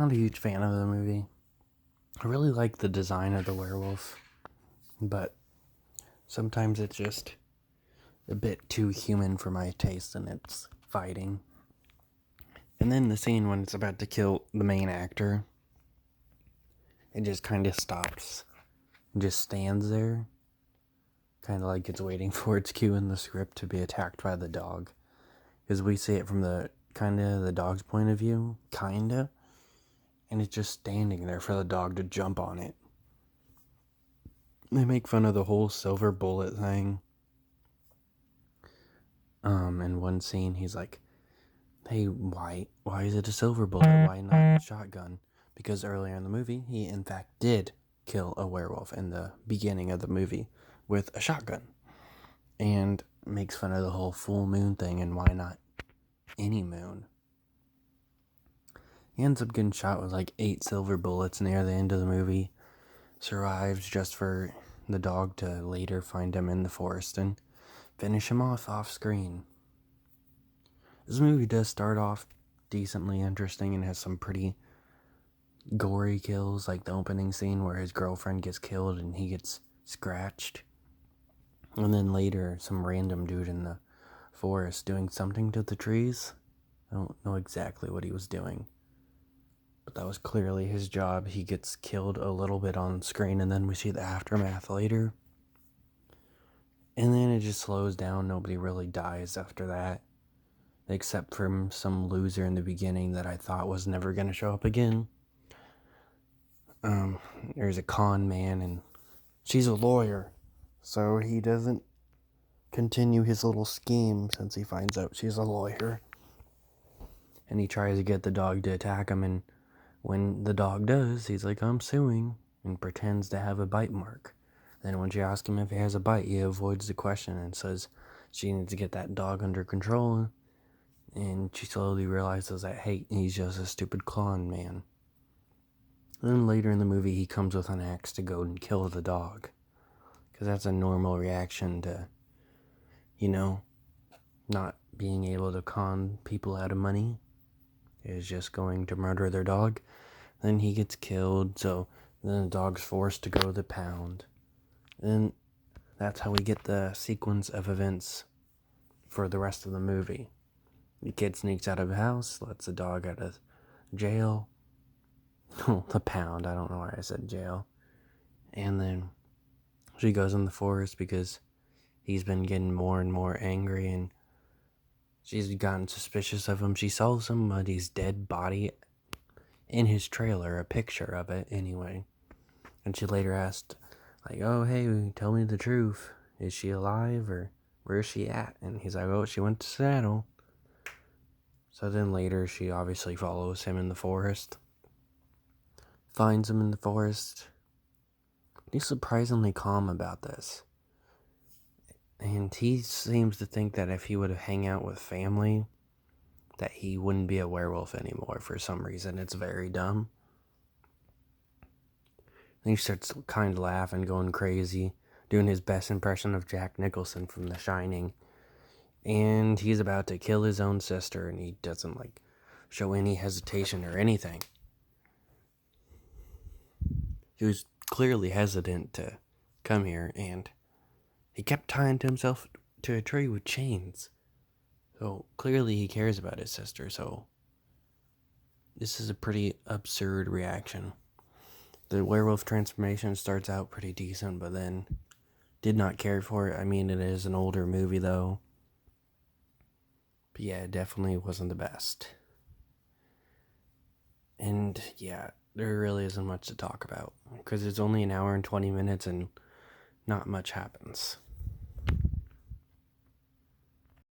Not a huge fan of the movie. I really like the design of the werewolf, but sometimes it's just a bit too human for my taste and it's fighting. And then the scene when it's about to kill the main actor, it just kind of stops. It just stands there. Kind of like it's waiting for its cue in the script to be attacked by the dog. Because we see it from the dog's point of view, kinda. And it's just standing there for the dog to jump on it. They make fun of the whole silver bullet thing. In one scene, he's like, hey, why is it a silver bullet? Why not a shotgun? Because earlier in the movie, he in fact did kill a werewolf in the beginning of the movie with a shotgun. And makes fun of the whole full moon thing and why not any moon. He ends up getting shot with like 8 silver bullets near the end of the movie. Survives just for the dog to later find him in the forest and finish him off screen. This movie does start off decently interesting and has some pretty gory kills, like the opening scene where his girlfriend gets killed and he gets scratched. And then later, some random dude in the forest doing something to the trees. I don't know exactly what he was doing, but that was clearly his job. He gets killed a little bit on screen, and then we see the aftermath later. And then it just slows down. Nobody really dies after that, except for some loser in the beginning that I thought was never going to show up again. There's a con man, and she's a lawyer, so he doesn't continue his little scheme since he finds out she's a lawyer. And he tries to get the dog to attack him, and when the dog does, he's like, I'm suing, and pretends to have a bite mark. Then when she asks him if he has a bite, he avoids the question and says she needs to get that dog under control. And she slowly realizes that, hey, he's just a stupid con man. And then later in the movie, he comes with an axe to go and kill the dog. Because that's a normal reaction to, not being able to con people out of money. Is just going to murder their dog. Then he gets killed, so then the dog's forced to go to the pound. And that's how we get the sequence of events for the rest of the movie. The kid sneaks out of the house, lets the dog out of jail. Oh, the pound, I don't know why I said jail. And then she goes in the forest because he's been getting more and more angry and she's gotten suspicious of him. She saw somebody's dead body in his trailer, a picture of it anyway. And she later asked, like, oh, hey, tell me the truth. Is she alive or where is she at? And he's like, oh, she went to Seattle. So then later she obviously follows him in the forest. Finds him in the forest. He's surprisingly calm about this. And he seems to think that if he would hang out with family, that he wouldn't be a werewolf anymore for some reason. It's very dumb. Then he starts kind of laughing, going crazy, doing his best impression of Jack Nicholson from The Shining. And he's about to kill his own sister, and he doesn't, show any hesitation or anything. He was clearly hesitant to come here, and he kept tying to himself to a tree with chains. So clearly he cares about his sister, so this is a pretty absurd reaction. The werewolf transformation starts out pretty decent, but then did not care for it. I mean, it is an older movie, though. But yeah, it definitely wasn't the best. And yeah, there really isn't much to talk about, because it's only an hour and 20 minutes and not much happens.